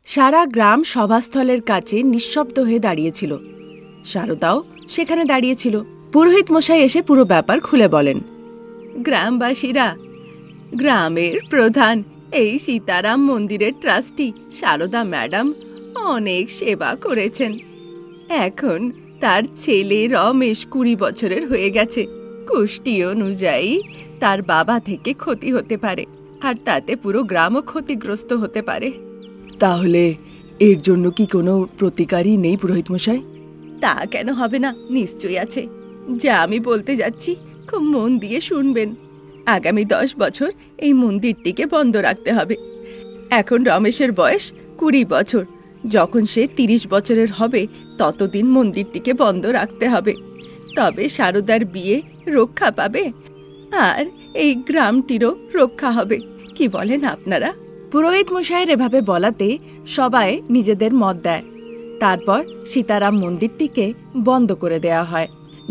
সারা গ্রাম সভাস্থলের কাছে নিঃশব্দ হয়ে দাঁড়িয়েছিল। শারদাও সেখানে দাঁড়িয়েছিল। পুরোহিত মশাই এসে পুরো ব্যাপার খুলে বলেন। গ্রামবাসীরা, গ্রামের প্রধান এই সীতারাম মন্দিরের ট্রাস্টি শারদা ম্যাডাম অনেক সেবা করেছেন। এখন তার ছেলে রমেশ 20 বছরের হয়ে গেছে। কুষ্টি অনুযায়ী তার বাবা থেকে ক্ষতি হতে পারে, আর তাতে পুরো গ্রামও ক্ষতিগ্রস্ত হতে পারে। তাহলে এর জন্য কি কোনো প্রতিকারই নেই পুরোহিত মশাই? তা কেন হবে না, নিশ্চয়ই আছে। যা আমি বলতে যাচ্ছি খুব মন দিয়ে শুনবেন। আগামী 10 বছর এই মন্দিরটিকে বন্ধ রাখতে হবে। এখন রমেশের বয়স 20 বছর। যখন সে 30 বছরের হবে ততদিন মন্দিরটিকে বন্ধ রাখতে হবে। তবে শারদার বিয়ে রক্ষা পাবে, আর এই গ্রামটিরও রক্ষা হবে। কি বলেন আপনারা? পুরোহিত মশাইয়ের এভাবে বলাতে সবাই নিজেদের মত দেয়। তারপর সীতারাম মন্দিরটিকে বন্ধ করে দেয়া হয়।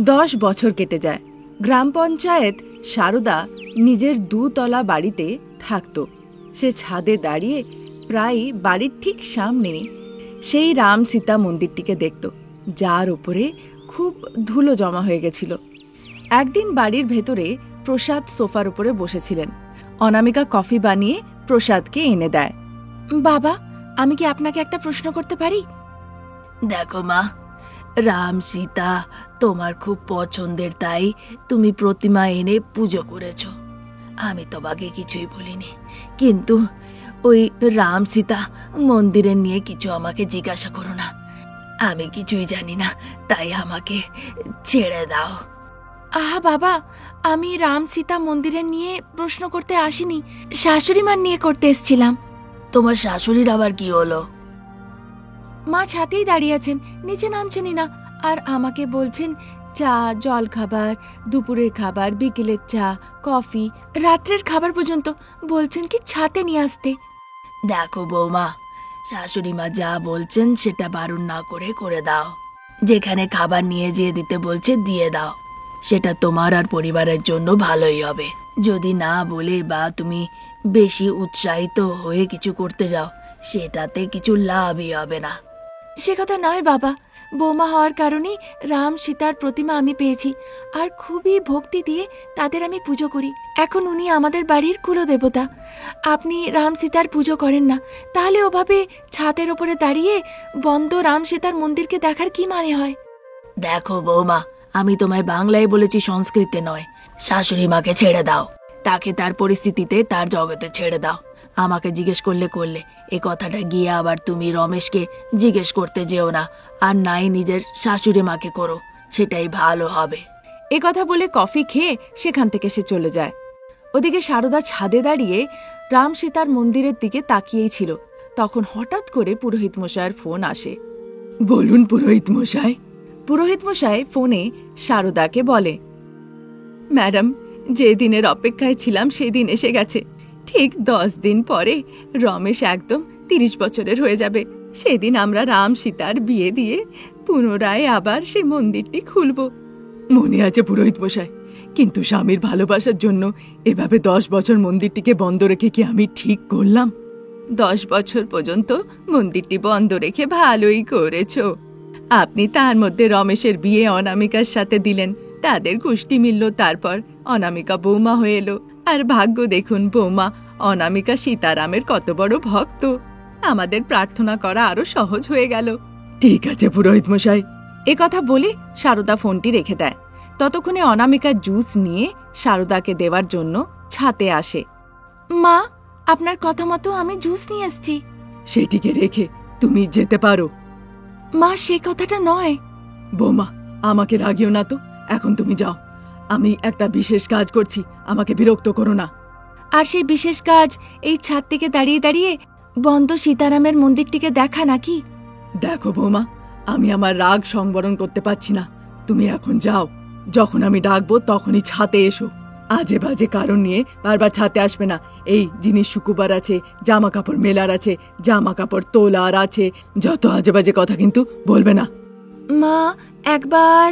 10 বছর কেটে যায়। গ্রাম পঞ্চায়েত শারদা নিজের 2 তলা বাড়িতে থাকত। সে ছাদে দাঁড়িয়ে প্রায় বাড়ির ঠিক সামনে সেই রাম সীতা মন্দিরটিকে দেখত, যার উপরে খুব ধুলো জমা হয়ে গেছিল। একদিন বাড়ির ভেতরে প্রসাদ সোফার উপরে বসেছিলেন। অনামিকা কফি বানিয়ে প্রসাদকে এনে দেয়। বাবা, আমি কি আপনাকে একটা প্রশ্ন করতে পারি? দেখো মা, রাম সীতা তোমার খুব পছন্দের, তাই তুমি প্রতিমা এনে পুজো করেছ। আমি তোমাকে কিছুই বলিনি, কিন্তু ওই রাম সীতা মন্দিরের নিয়ে কিছু আমাকে জিজ্ঞাসা করো না। আমি কিছুই জানি না, তাই আমাকে ছেড়ে দাও। আহা বাবা, আমি রাম সীতা মন্দিরের নিয়ে প্রশ্ন করতে আসিনি, শাশুড়ি মার নিয়ে করতে এসেছিলাম। তোমার শাশুড়ির আবার কি হলো? মা ছাতেই দাঁড়িয়ে আছেন, নিচে নামছেনই না, আর আমাকে বলছেন চা, জল খাবার, দুপুরের খাবার, বিকেলের চা, কফি, রাত্রের খাবার পর্যন্ত বলছেন কি ছাতে নিয়ে আসতে। দেখো বৌমা, শাশুড়ি মা যা বলছেন সেটা বারণ না করে দাও। যেখানে খাবার নিয়ে যেয়ে দিতে বলছে দিয়ে দাও, সেটা তোমার আর পরিবারের জন্য ভালোই হবে। যদি না বলে বা তুমি বেশি উৎসাহিত হয়ে কিছু করতে যাও, সেটাতে কিছু লাভই হবে না। সে কথা নয় বাবা, বৌমা হওয়ার কারণেই রাম সীতার প্রতিমা আমি পেয়েছি, আর খুবই ভক্তি দিয়ে তাদের আমি পুজো করি। এখন উনি আমাদের বাড়ির কুলদেবতা। আপনি রাম সীতার পুজো করেন না, তাহলে ওভাবে ছাদের ওপরে দাঁড়িয়ে বন্ধ রাম সীতার মন্দিরকে দেখার কি মানে হয়? দেখো বৌমা, আমি তোমায় বাংলায় বলেছি, সংস্কৃতে নয়। শাশুড়ি মাকে ছেড়ে দাও, তাকে তার পরিস্থিতিতে তার জগতে ছেড়ে দাও। আমাকে জিজ্ঞেস করলে এ কথাটা গিয়ে আবার তুমি রমেশকে জিজ্ঞেস করতে যেও না, আর নাই নিজের শাশুড়ি মাকে করো, সেটাই ভালো হবে। এ কথা বলে কফি খেয়ে সেখান থেকে সে চলে যায়। ওদিকে শারদা ছাদে দাঁড়িয়ে রাম সীতার মন্দিরের দিকে তাকিয়েই ছিল। তখন হঠাৎ করে পুরোহিত মশাইয়ের ফোন আসে। বলুন পুরোহিত মশাই। পুরোহিত মশাই ফোনে শারদাকে বলে, ম্যাডাম, যে দিনের অপেক্ষায় ছিলাম সেদিন এসে গেছে। ঠিক 10 দিন পরে রমেশ একদম 30 বছরের হয়ে যাবে। সেদিন আমরা রাম সীতার বিয়ে দিয়ে পুনরায় আবার সেই মন্দিরটি খুলব। মনে আছে পুরোহিত মশাই, কিন্তু স্বামীর ভালোবাসার জন্য এভাবে 10 বছর মন্দিরটিকে বন্ধ রেখে কি আমি ঠিক করলাম? 10 বছর পর্যন্ত মন্দিরটি বন্ধ রেখে ভালোই করেছ। আপনি তার মধ্যে রমেশের বিয়ে অনামিকার সাথে দিলেন, তাদের কুষ্টি মিলল, তারপর অনামিকা বৌমা হয়ে এলো। আর ভাগ্য দেখুন বৌমা অনামিকা সীতারামের কত বড় ভক্ত। আমাদের প্রার্থনা করা আরো সহজ হয়ে গেল। ঠিক আছে পুরোহিত মশাই। এ কথা বলে শারদা ফোনটি রেখে দেয়। ততক্ষণে অনামিকা জুস নিয়ে শারদাকে দেওয়ার জন্য ছাতে আসে। মা, আপনার কথা মতো আমি জুস নিয়ে এসেছি। সেটিকে রেখে তুমি যেতে পারো। মা, সে কথাটা নয়। বৌমা, আমাকে রাগিও না তো, এখন তুমি যাও। আমি একটা বিশেষ কাজ করছি, আমাকে বিরক্ত করো না। আর সেই বিশেষ কাজ এই ছাদ থেকে দাঁড়িয়ে দাঁড়িয়ে বন্ধ সীতারামের মন্দিরটিকে দেখা নাকি? দেখো বৌমা, আমি আমার রাগ সংবরণ করতে পারছি না। তুমি এখন যাও, যখন আমি ডাকবো তখনই ছাতে এসো। আজে বাজে কারণ নিয়ে বারবার ছাতে আসবে না। এই জিনিস শুকুবার আছে, জামা কাপড় মেলার আছে, জামা কাপড় তোলার আছে, যত আজে বাজে কথা কিন্তু বলবে না। মা, একবার।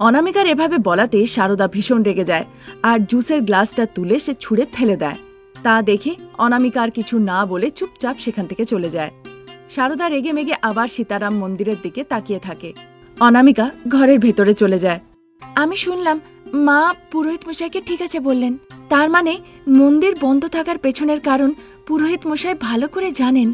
অনামিকার এভাবে বলাতে শারদা ভীষণ রেগে যায়, আর জুসের গ্লাসটা তুলে সে ছুঁড়ে ফেলে দেয়। তা দেখে অনামিকা আর কিছু না বলে চুপচাপ সেখান থেকে চলে যায়। সারদা রেগে মেগে আবার সীতারাম মন্দিরের দিকে তাকিয়ে থাকে। অনামিকা ঘরের ভেতরে চলে যায়। আমি শুনলাম মা পুরোহিত মশাইকে ঠিক আছে বললেন। তার মানে মন্দির বন্ধ থাকার পেছনের কারণ পুরোহিত মশাই ভালো করে জানেন।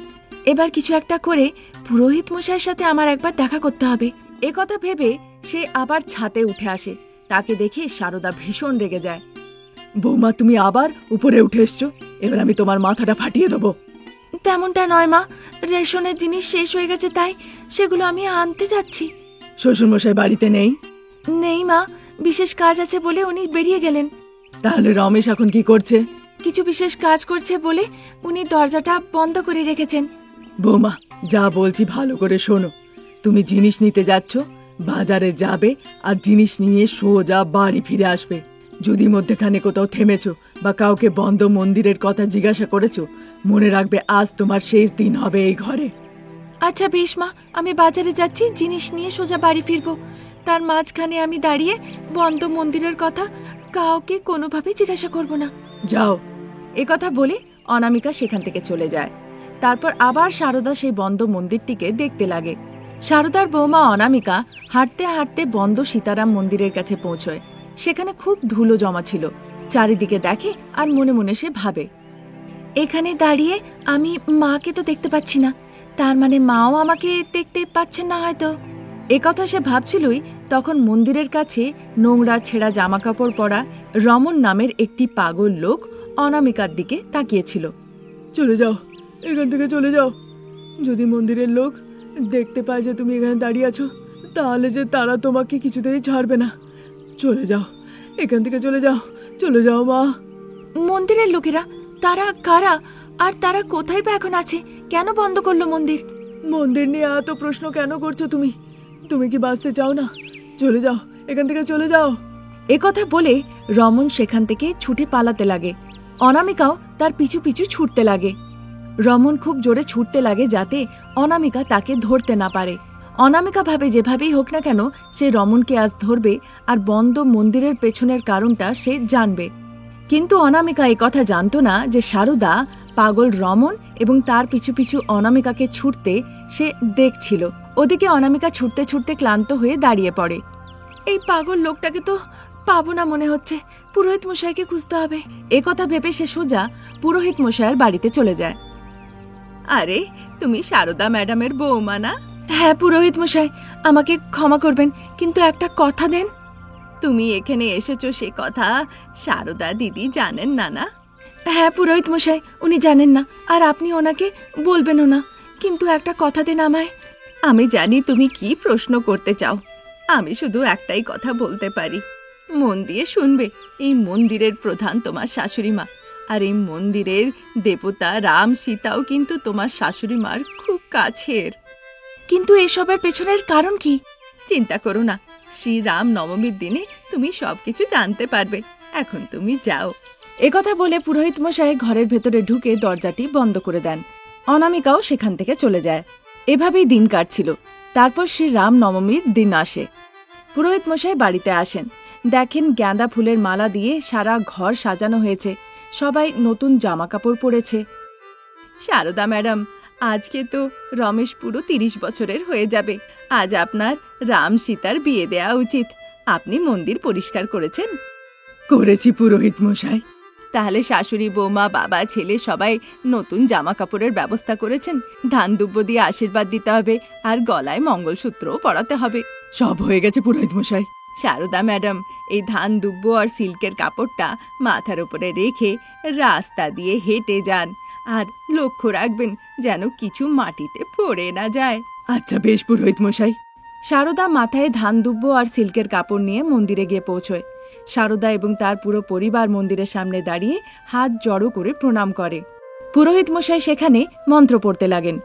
এবার কিছু একটা করে পুরোহিত মশাইয়ের সাথে আমার একবার দেখা করতে হবে। একথা ভেবে সে আবার ছাদে উঠে আসে। তাকে দেখে সারদা ভীষণ রেগে যায়। বৌমা, তুমি আবার উপরে উঠে এসছো, এবার আমি তোমার মাথাটা ফাটিয়ে দেবো। তেমনটা নয় মা, রেশনের জিনিস শেষ হয়ে গেছে, তাই সেগুলো আমি আনতে যাচ্ছি। শ্বশুরমশাই বাড়িতে নেই? নেই মা, বিশেষ কাজ আছে বলে উনি বেরিয়ে গেলেন। তাহলে রমেশ এখন কি করছে? কিছু বিশেষ কাজ করছে বলে উনি দরজাটা বন্ধ করে রেখেছেন। বৌমা, যা বলছি ভালো করে শোনো। তুমি জিনিস নিতে যাচ্ছ, বাজারে যাবে আর জিনিস নিয়ে সোজা বাড়ি ফিরে আসবে। যদি মধ্যেখানে কোথাও থেমেছো বা কাউকে বন্ধ মন্দিরের কথা জিজ্ঞাসা করেছো, মনে রাখবে আজ তোমার শেষ দিন হবে এই ঘরে। আচ্ছা বেশ মা, আমি বাজারে যাচ্ছি, জিনিস নিয়ে সোজা বাড়ি ফিরবো। তার মাঝখানে আমি দাঁড়িয়ে বন্ধ মন্দিরের কথা কাউকে কোনোভাবে জিজ্ঞাসা করব না। যাও। একথা বলে অনামিকা সেখান থেকে চলে যায়। তারপর আবার সারদা সেই বন্ধ মন্দিরটিকে দেখতে লাগে। সারদার বৌমা অনামিকা হাঁটতে হাঁটতে বন্ধ সীতারাম মন্দিরের কাছে পৌঁছয়। সেখানে খুব ধুলো জমা ছিল। চারিদিকে দেখে আর মনে মনে সে ভাবে, এখানে দাঁড়িয়ে আমি মাকে তো দেখতে পাচ্ছি না, তার মানে মাও আমাকে দেখতে পাচ্ছেন না হয়তো। একথা সে ভাবছিলই তখন মন্দিরের কাছে নোংরা ছেঁড়া জামাকাপড় পরা রমন নামের একটি পাগল লোক অনামিকার দিকে তাকিয়েছিল। চলে যাও, এখান থেকে চলে যাও। যদি মন্দিরের লোক দেখতে পায় যে তুমি এখানে দাঁড়িয়ে আছো, তাহলে যে তারা তোমাকে কিছুতেই ছাড়বে না। চলে যাও, এখান থেকে চলে যাও, চলে যাও মা। মন্দিরের লোকেরা? তারা কারা আর তারা কোথায় বা এখন আছে? কেন বন্ধ করলো মন্দির? মন্দির নিয়ে এত প্রশ্ন কেন করছো তুমি? তুমি কি বাঁচতে চাও না? চলে যাও, এখান থেকে চলে যাও। একথা বলে রমন সেখান থেকে ছুটে পালাতে লাগে। অনামিকাও তার পিছু পিছু ছুটতে লাগে। রমন খুব জোরে ছুটতে লাগে যাতে অনামিকা তাকে ধরতে না পারে। অনামিকা ভাবে যেভাবেই হোক না কেন সে রমনকে আজ ধরবে আর বন্ধ মন্দিরের পেছনের কারণটা সে জানবে। কিন্তু অনামিকা একথা জানতো না যে সারদা পাগল রমন এবং তার পিছু পিছু অনামিকাকে ছুটতে সে দেখছিল। ওদিকে অনামিকা ছুটতে ছুটতে ক্লান্ত হয়ে দাঁড়িয়ে পড়ে। এই পাগল লোকটাকে তো পাবো না মনে হচ্ছে, পুরোহিত মশাইকে খুঁজতে হবে। একথা ভেবে সে সোজা পুরোহিত মশাইয়ের বাড়িতে চলে যায়। আরে, তুমি সারদা ম্যাডামের বৌমা না? হ্যাঁ পুরোহিত মশাই, আমাকে ক্ষমা করবেন, কিন্তু একটা কথা দেন। তুমি এখানে এসেছো সে কথা সারদা দিদি জানেন না? না হ্যাঁ পুরোহিত মশাই, উনি জানেন না, আর আপনি ওনাকে বলবেনও না, কিন্তু একটা কথা দেন আমায়। আমি জানি তুমি কি প্রশ্ন করতে চাও। আমি শুধু একটাই কথা বলতে পারি, মন দিয়ে শুনবে। এই মন্দিরের প্রধান তোমার শাশুড়ি মা, আর এই মন্দিরের দেবতা রাম সীতাও কিন্তু তোমার শাশুড়ি মার খুব কাছের। কিন্তু এসবের পেছনের কারণ কি? চিন্তা করো না, শ্রীরাম নবমীর দিনে তুমি সবকিছু জানতে পারবে। এখন তুমি যাও। একথা বলে পুরোহিত মশাই ঘরের ভেতরে ঢুকে দরজাটি বন্ধ করে দেন। অনামিকাও সেখান থেকে চলে যায়। এভাবেই দিন কাটছিল। তারপর শ্রীরাম নবমীর দিন আসে। পুরোহিত মশাই বাড়িতে আসেন, দেখেন গাঁদা ফুলের মালা দিয়ে সারা ঘর সাজানো হয়েছে, সবাই নতুন জামা কাপড় পরেছে। সারদা ম্যাডাম, আজকে তো রমেশ পুরো 30 বছরের হয়ে যাবে। আজ আপনার রাম সীতার বিয়ে দেওয়া উচিত। আপনি মন্দির পরিষ্কার করেছেন? করেছি পুরোহিত মশাই। তাহলে শাশুড়ি বৌমা বাবা ছেলে সবাই নতুন জামা কাপড়ের ব্যবস্থা করেছেন? ধান দুব্য দিয়ে আশীর্বাদ দিতে হবে আর গলায় মঙ্গলসূত্রও পরাতে হবে। সব হয়ে গেছে পুরোহিত মশাই। সারদা ম্যাডাম, এই ধান দুব্য আর সিল্কের কাপড়টা মাথার উপরে রেখে রাস্তা দিয়ে হেঁটে যান, আর লক্ষ্য রাখবেন যেন কিছু মাটিতে পড়ে না যায়। আচ্ছা বেশ পুরোহিত মশাই। সারদা মাথায় ধান দুব্য আর সিল্কের কাপড় নিয়ে মন্দিরে গিয়ে পৌঁছয়। সারদা এবং তার পুরো পরিবার মন্দিরের সামনে দাঁড়িয়ে হাত জড়ো করে প্রণাম করে। পুরোহিত মশাই সেখানে মন্ত্র পড়তে লাগেন।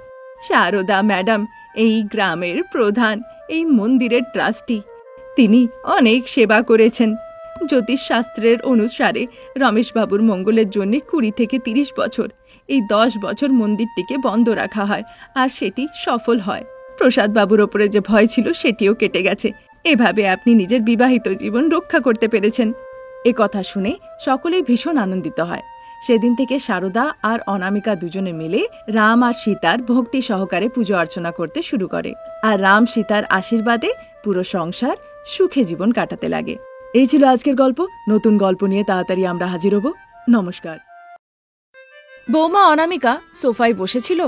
সারদা ম্যাডাম এই গ্রামের প্রধান, এই মন্দিরের ট্রাস্টি। তিনি অনেক সেবা করেছেন। জ্যোতিষশাস্ত্রের অনুসারে রমেশবাবুর মঙ্গলের জন্য 20 থেকে 30 বছর, এই 10 বছর মন্দিরটিকে বন্ধ রাখা হয়, আর সেটি সফল হয়। প্রসাদ বাবুর ওপরে যে ভয় ছিল সেটিও কেটে গেছে। এভাবে আপনি নিজের বিবাহিত জীবন রক্ষা করতে পেরেছেন। এ কথা শুনে সকলেই ভীষণ আনন্দিত হয়। সেদিন থেকে সারদা আর অনামিকা দুজনে মিলে রাম আর সীতার ভক্তি সহকারে পুজো অর্চনা করতে শুরু করে, আর রাম সীতার আশীর্বাদে পুরো সংসার সুখে জীবন কাটাতে লাগে। এই ছিল আজকের গল্প। নতুন গল্প নিয়ে তাড়াতাড়ি আমরা হাজির হব। নমস্কার। বৌমা অনামিকা সোফায় বসেছিল,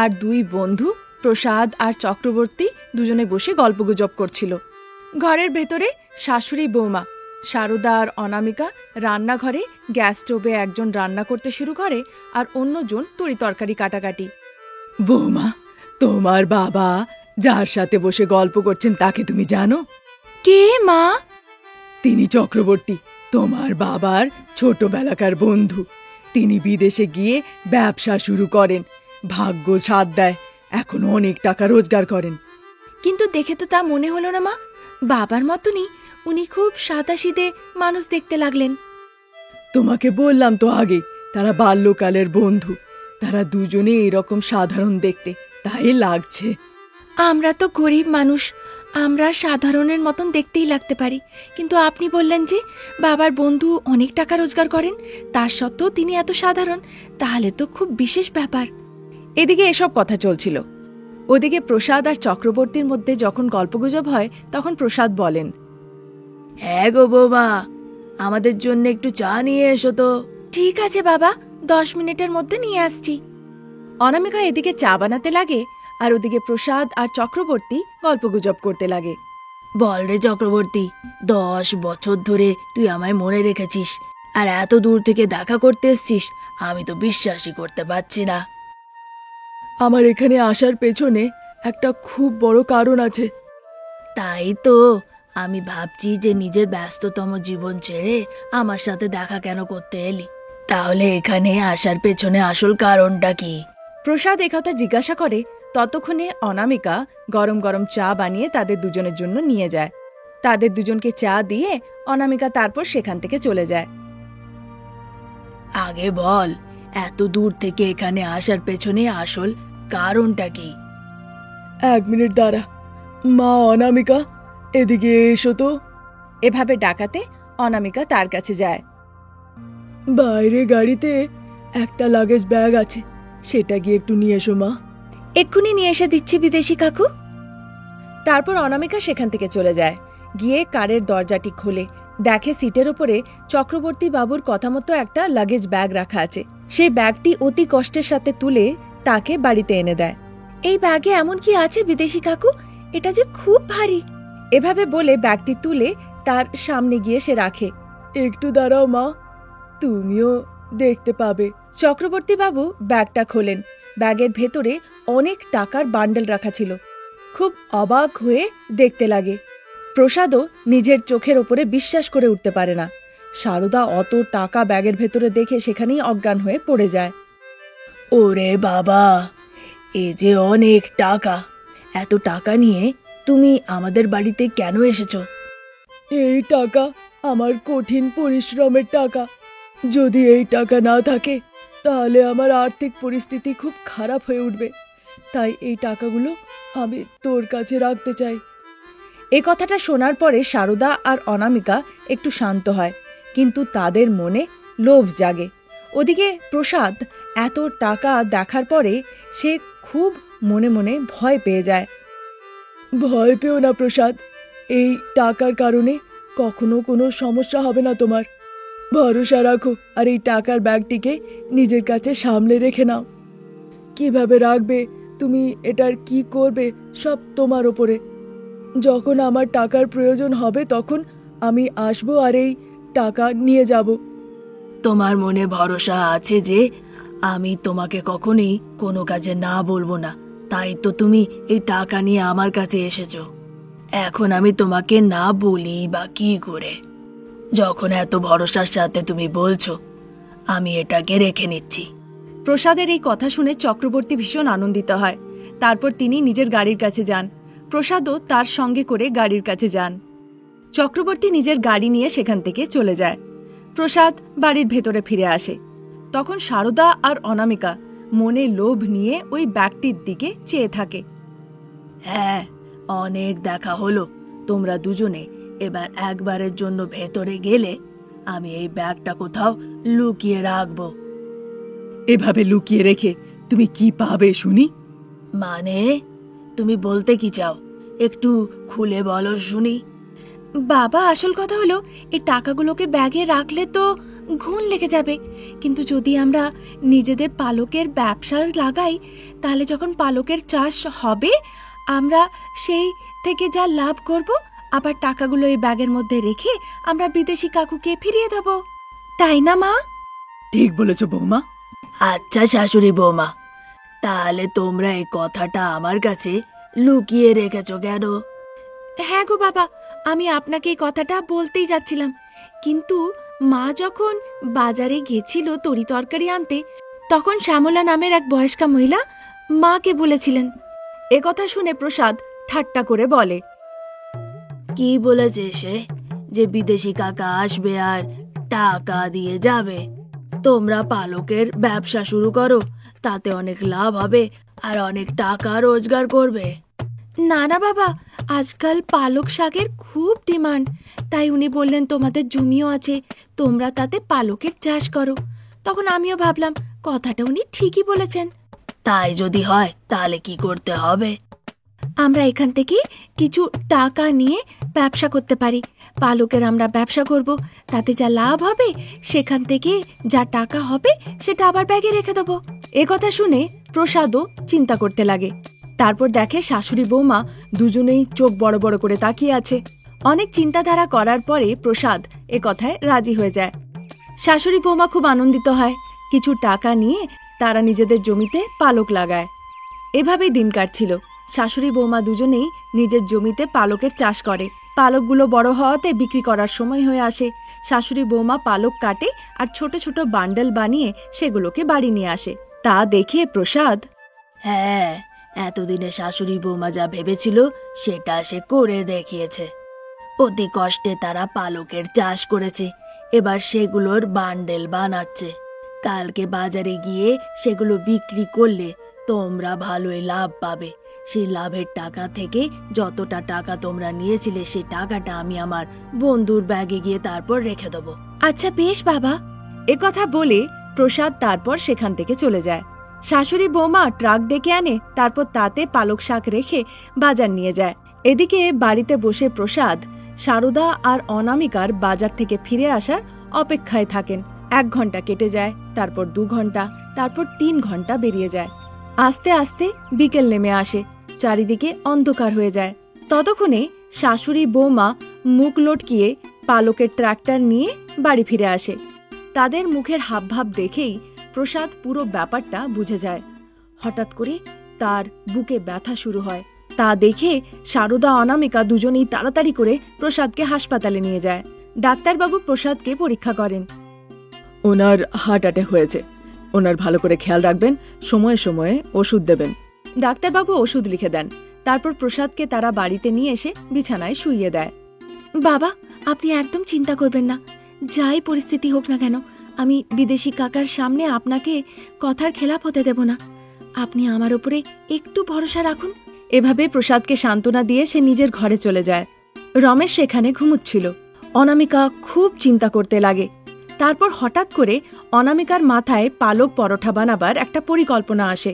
আর দুই বন্ধু প্রসাদ আর চক্রবর্তী দুজনে বসে গল্পগুজব করছিল। ঘরের ভেতরে শাশুড়ি বৌমা সারদা আর অনামিকা রান্নাঘরে গ্যাস স্টোভে একজন রান্না করতে শুরু করে, আর অন্যজন তরি তরকারি কাটাকাটি। বৌমা, তোমার বাবা যার সাথে বসে গল্প করছেন তাকে তুমি জানো? কে মা? তিনি চক্রবর্তী, তোমার বাবার ছোটবেলাকার বন্ধু। তিনি বিদেশে গিয়ে ব্যবসা শুরু করেন, ভাগ্য সাথ দেয়, এখন অনেক টাকা রোজগার করেন। কিন্তু দেখে তো তা মনে হলো না মা, বাবার মতনই উনি খুব সাদাসিধে মানুষ দেখতে লাগলেন। তোমাকে বললাম তো আগে, তারা বাল্যকালের বন্ধু, তারা দুজনে এরকম সাধারণ দেখতে, তাই লাগছে। আমরা তো গরিব মানুষ, আমরা সাধারণের মতন দেখতেই লাগতে পারি, কিন্তু আপনি বললেন যে বাবার বন্ধু অনেক টাকা রোজগার করেন, তার সত্ত্বেও তিনি এত সাধারণ, তাহলে তো খুব বিশেষ ব্যাপার। এদিকে এসব কথা চলছিল। ওদিকে প্রসাদ আর চক্রবর্তীর মধ্যে যখন গল্পগুজব হয় তখন প্রসাদ বলেন, হ্যাঁ গো বৌমা, আমাদের জন্য একটু চা নিয়ে এসো তো। ঠিক আছে বাবা, 10 মিনিটের মধ্যে নিয়ে আসছি। অনামিকা এদিকে চা বানাতে লাগে, আর ওদিকে প্রসাদ আর চক্রবর্তী গল্পগুজব করতে লাগে। বল রে চক্রবর্তী, 10 বছর ধরে তুই আমায় মনে রেখেছিস, আর এত দূর থেকে দেখা করতে এসছিস, আমি তো বিশ্বাসই করতে পারছি না। আমার এখানে আসার পেছনে একটা খুব বড় কারণ আছে। তাই তো আমি ভাবছি যে নিজের ব্যস্ততম জীবন ছেড়ে আমার সাথে দেখা কেন করতে এলি? তাহলে এখানে আসার পেছনে আসল কারণটা কি? প্রসাদ একথা জিজ্ঞাসা করে, ততক্ষণে অনামিকা গরম গরম চা বানিয়ে তাদের দুজনের জন্য নিয়ে যায়। তাদের দুজনকে চা দিয়ে অনামিকা তারপর সেখান থেকে চলে যায়। আগে বল, এত দূর থেকে এখানে আসার পেছনে আসল কারণটা কি? 1 মিনিট দাঁড়া। মা অনামিকা, এদিকে এসো তো। এভাবে ডাকাতে অনামিকা তার কাছে যায়। বাইরে গাড়িতে একটা লাগেজ ব্যাগ আছে, সেটা গিয়ে একটু নিয়ে এসো মা। এক্ষুনি নিয়ে এসে দিচ্ছি বিদেশি কাকু। তারপর অনামিকা সেখান থেকে চলে যায়, গিয়ে কারের দরজাটি খোলে, দেখে সিটের ওপরে চক্রবর্তী বাবুর কথা মতো একটা লাগেজ ব্যাগ রাখা আছে। সেই ব্যাগটি অতি কষ্টের সাথে তুলে তাকে বাড়িতে এনে দেয়। এই ব্যাগে এমন কি আছে বিদেশি কাকু, এটা যে খুব ভারী। এভাবে বলে ব্যাগটি তুলে তার সামনে গিয়ে সে রাখে। একটু দাঁড়াও মা, তুমিও দেখতে পাবে। চক্রবর্তী বাবু ব্যাগটা খোলেন। ব্যাগের ভেতরে অনেক টাকার বান্ডেল রাখা ছিল। খুব অবাক হয়ে দেখতে লাগে। প্রসাদও নিজের চোখের ওপরে বিশ্বাস করে উঠতে পারে না। সারদা অত টাকা ব্যাগের ভেতরে দেখে সেখানেই অজ্ঞান হয়ে পড়ে যায়। ওরে বাবা, এ যে অনেক টাকা! এত টাকা নিয়ে তুমি আমাদের বাড়িতে কেন এসেছো? এই টাকা আমার কঠিন পরিশ্রমের টাকা। যদি এই টাকা না থাকে তাহলে আমার আর্থিক পরিস্থিতি খুব খারাপ হয়ে উঠবে, তাই এই টাকাগুলো আমি তোর কাছে রাখতে চাই। এই কথাটা শোনার পরে সারদা আর অনামিকা একটু শান্ত হয়, কিন্তু তাদের মনে লোভ জাগে। ওদিকে প্রসাদ এত টাকা দেখার পরে সে খুব মনে মনে ভয় পেয়ে যায়। ভয় পেও না প্রসাদ, এই টাকার কারণে কখনো কোনো সমস্যা হবে না তোমার। ভরসা রাখো, আর এই টাকার ব্যাগটিকে নিজের কাছে সামলে রেখে নাও। কিভাবে রাখবে, তুমি এটার কি করবে, সব তোমার ওপরে। যখন আমার টাকার প্রয়োজন হবে তখন আমি আসবো আর এই টাকা নিয়ে যাব। তোমার মনে ভরসা আছে যে আমি তোমাকে কখনোই কোনো কাজে না বলবো না, তাই তো তুমি এই টাকা নিয়ে আমার কাছে এসেছো। এখন আমি তোমাকে না বলি বা কি করে? যখন এত ভরসার সাথে তুমি বলছো, আমি এটাকে রেখে নিচ্ছি। প্রসাদের এই কথা শুনে চক্রবর্তী ভীষণ আনন্দিত হয়। তারপর তিনি নিজের গাড়ির কাছে যান। প্রসাদও তার সঙ্গে করে গাড়ির কাছে যান। চক্রবর্তী নিজের গাড়ি নিয়ে সেখান থেকে চলে যায়। প্রসাদ বাড়ির ভেতরে ফিরে আসে। তখন সারদা আর অনামিকা মনে লোভ নিয়ে ওই ব্যাগটির দিকে চেয়ে থাকে। হ্যাঁ, অনেক দেখা হলো, তোমরা দুজনে এবার একবারের জন্য ভেতরে গেলে আমি এই ব্যাগটা কোথাও লুকিয়ে রাখবো। এভাবে লুকিয়ে রেখে তুমি কি পাবে শুনি? মানে তুমি বলতে কি চাও, একটু খুলে বলো শুনি। বাবা, আসল কথা হলো এই টাকাগুলোকে ব্যাগে রাখলে তো ঘুণ লেগে যাবে, কিন্তু যদি আমরা নিজেদের পালকের ব্যবসা লাগাই তাহলে যখন পালকের চাষ হবে আমরা সেই থেকে যা লাভ করব, আবার টাকাগুলো এই ব্যাগের মধ্যে রেখে আমরা বিদেশি কাকুকে ফিরিয়ে দেব, তাই না মা? ঠিক বলেছ বৌমা। আচ্ছা শাশুড়ি বৌমা, তাহলে তোমরা এই কথাটা আমার কাছে লুকিয়ে রেখেছো কেন? হ্যাঁ গো বাবা, আমি আপনাকে এই কথাটা বলতেই যাচ্ছিলাম, কিন্তু মা যখন বাজারে গেছিল তরি তরকারি আনতে তখন শ্যামলা নামের এক বয়স্কা মহিলা মাকে বলেছিলেন। এ কথা শুনে প্রসাদ ঠাট্টা করে বলে, কি বলেছে সে? যে বিদেশি কাকা আসবে আর টাকা দিয়ে যাবে। তোমরা পালকের ব্যবসা শুরু করো, তাতে অনেক লাভ হবে আর অনেক টাকা রোজগার করবে। না না বাবা, আজকাল পালক শাকের খুব ডিমান্ড, তাই উনি বললেন তোমাদের জমিও আছে, তোমরা তাতে পালকের চাষ করো। তখন আমিও ভাবলাম কথাটা উনি ঠিকই বলেছেন। তাই যদি হয় তাহলে কি করতে হবে? আমরা এখান থেকে কিছু টাকা নিয়ে ব্যবসা করতে পারি। পালকের আমরা ব্যবসা করব, তাতে যা লাভ হবে সেখান থেকে যা টাকা হবে সেটা আবার ব্যাগে রেখে দেবো। এ কথা শুনে প্রসাদও চিন্তা করতে লাগে। তারপর দেখে শাশুড়ি বৌমা দুজনেই চোখ বড় বড় করে তাকিয়ে আছে। অনেক চিন্তাধারা করার পরে প্রসাদ এ কথায় রাজি হয়ে যায়। শাশুড়ি বৌমা খুব আনন্দিত হয়। কিছু টাকা নিয়ে তারা নিজেদের জমিতে পালক লাগায়। এভাবেই দিন কাটছিল। শাশুড়ি বৌমা দুজনেই নিজের জমিতে পালকের চাষ করে। পালকগুলো বড় হওয়াতে বিক্রি করার সময় হয়ে আসে। শাশুড়ি বৌমা পালক কাটে আর ছোট ছোট বান্ডেল বানিয়ে সেগুলোকে বাড়ি নিয়ে আসে। তা দেখে প্রসাদ, হ্যাঁ, এতদিনে শাশুড়ি বৌমা যা ভেবেছিল সেটা সে করে দেখিয়েছে। অতি কষ্টে তারা পালকের চাষ করেছে, এবার সেগুলোর বান্ডেল বানাচ্ছে। কালকে বাজারে গিয়ে সেগুলো বিক্রি করলে তোমরা ভালোই লাভ পাবে। সেই লাভের টাকা থেকে যতটা টাকা তোমরা নিয়েছিলে সেই টাকাটা আমি আমার বন্ধুর ব্যাগে গিয়ে তারপর রেখে দেবো। আচ্ছা বেশ বাবা। একথা বলে প্রসাদ তারপর সেখান থেকে চলে যায়। শাশুড়ি বৌমা ট্রাক ডেকে আনে, তারপর তাতে পালক শাক রেখে বাজার নিয়ে যায়। এদিকে বাড়িতে বসে প্রসাদ সারদা আর অনামিকার বাজার থেকে ফিরে আসার অপেক্ষায় থাকেন। 1 ঘন্টা কেটে যায়, তারপর 2 ঘন্টা, তারপর 3 ঘন্টা বেরিয়ে যায়। আস্তে আস্তে বিকেল নেমে আসে, চারিদিকে অন্ধকার হয়ে যায়। ততক্ষণে শাশুড়ি বৌমা মুখ লটকিয়ে পালকের ট্রাক্টর নিয়ে বাড়ি ফিরে আসে। তাদের মুখের হাবভাব দেখেই প্রসাদ পুরো ব্যাপারটা বুঝে যায়। হঠাৎ করে তার বুকে ব্যথা শুরু হয়। তা দেখে সারদা অনামিকা দুজনেই তাড়াতাড়ি করে প্রসাদকে হাসপাতালে নিয়ে যায়। ডাক্তারবাবু প্রসাদকে পরীক্ষা করেন। ওনার হার্ট অ্যাটাক হয়েছে, ওনার ভালো করে খেয়াল রাখবেন, সময়ে সময়ে ওষুধ দেবেন। ডাক্তারবাবু ওষুধ লিখে দেন। তারপর প্রসাদকে তারা বাড়িতে নিয়ে এসে বিছানায় শুইয়ে দেয়। বাবা, আপনি একদম চিন্তা করবেন না, যাই পরিস্থিতি হোক না কেন আমি বিদেশি কাকার সামনে আপনাকে কথার খেলাপ হতে দেব না। আপনি আমার উপরে একটু ভরসা রাখুন। এভাবে প্রসাদকে সান্ত্বনা দিয়ে সে নিজের ঘরে চলে যায়। রমেশ সেখানে ঘুমুচ্ছিল। অনামিকা খুব চিন্তা করতে লাগে। তারপর হঠাৎ করে অনামিকার মাথায় পালক পরোটা বানাবার একটা পরিকল্পনা আসে।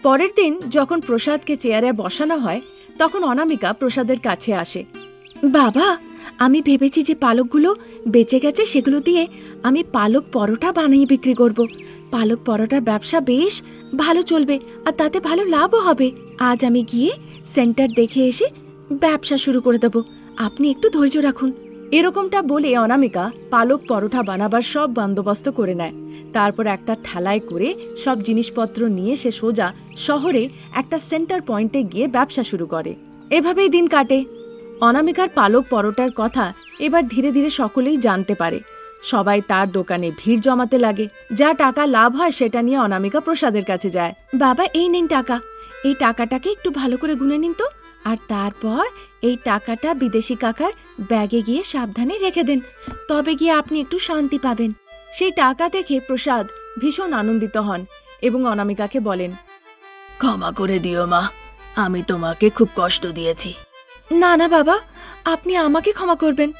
পরের দিন যখন প্রসাদকে চেয়ারে বসানো হয় তখন অনামিকা প্রসাদের কাছে আসে। বাবা, আমি ভেবেছি যে পালকগুলো বেঁচে গেছে সেগুলো দিয়ে আমি পালক পরোটা বানিয়ে বিক্রি করব। পালক পরোটার ব্যবসা বেশ ভালো চলবে আর তাতে ভালো লাভও হবে। আজ আমি গিয়ে সেন্টার দেখে এসে ব্যবসা শুরু করে দেব, আপনি একটু ধৈর্য রাখুন। এরকমটা বলে অনামিকা পালক পরোটা বানাবার সব বন্দোবস্ত করে নেয়। তারপর একটা ঠেলায় করে সব জিনিসপত্র নিয়ে সে সোজা শহরে একটা সেন্টার পয়েন্টে গিয়ে ব্যবসা শুরু করে। এভাবেই দিন কাটে। অনামিকার পালক পরোটার কথা এবার ধীরে ধীরে সকলেই জানতে পারে। সবাই তার দোকানে ভিড় জমাতে লাগে। যা টাকা লাভ হয় সেটা নিয়ে অনামিকা প্রসাদের কাছে যায়। বাবা, এই নিন টাকা, এই টাকাটাকে একটু ভালো করে গুনে নিন তো, আর তারপর এই টাকাটা বিদেশি কাকার ব্যাগে গিয়ে সাবধানে রেখে দেন, তবে গিয়ে আপনি একটু শান্তি পাবেন। সেই টাকা দেখে প্রসাদ ভীষণ আনন্দিত হন এবং অনামিকাকে বলেন, ক্ষমা করে দিও মা, আমি তোমাকে খুব কষ্ট দিয়েছি। না না বাবা, আপনি আমাকে ক্ষমা করবেন,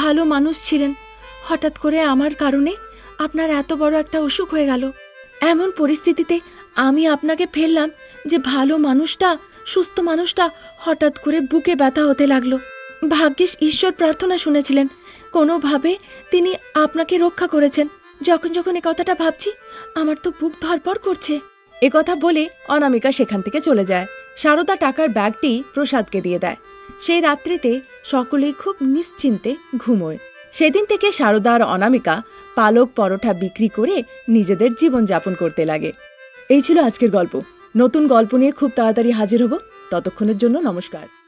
ভালো মানুষ ছিলেন, হঠাৎ করে আমার কারণে আপনার এত বড় একটা অসুখ হয়ে গেল। এমন পরিস্থিতিতে আমি আপনাকে ফেললাম যে ভালো মানুষটা, সুস্থ মানুষটা হঠাৎ করে বুকে ব্যথা হতে লাগলো। ভাগ্যিস ঈশ্বর প্রার্থনা শুনেছিলেন, কোনোভাবে তিনি আপনাকে রক্ষা করেছেন। যখন যখন এ কথাটা ভাবছি আমার তো বুক ধড়ফড় করছে। এ কথা বলে অনামিকা সেখান থেকে চলে যায়। সারদা টাকার ব্যাগটি প্রসাদকে দিয়ে দেয়। সেই রাত্রিতে সকলেই খুব নিশ্চিন্তে ঘুমোয়। সেদিন থেকে সারদা আর অনামিকা পালক পরোটা বিক্রি করে নিজেদের জীবনযাপন করতে লাগে। এই ছিল আজকের গল্প। নতুন গল্প নিয়ে খুব তাড়াতাড়ি হাজির হব। ততক্ষণের জন্য নমস্কার।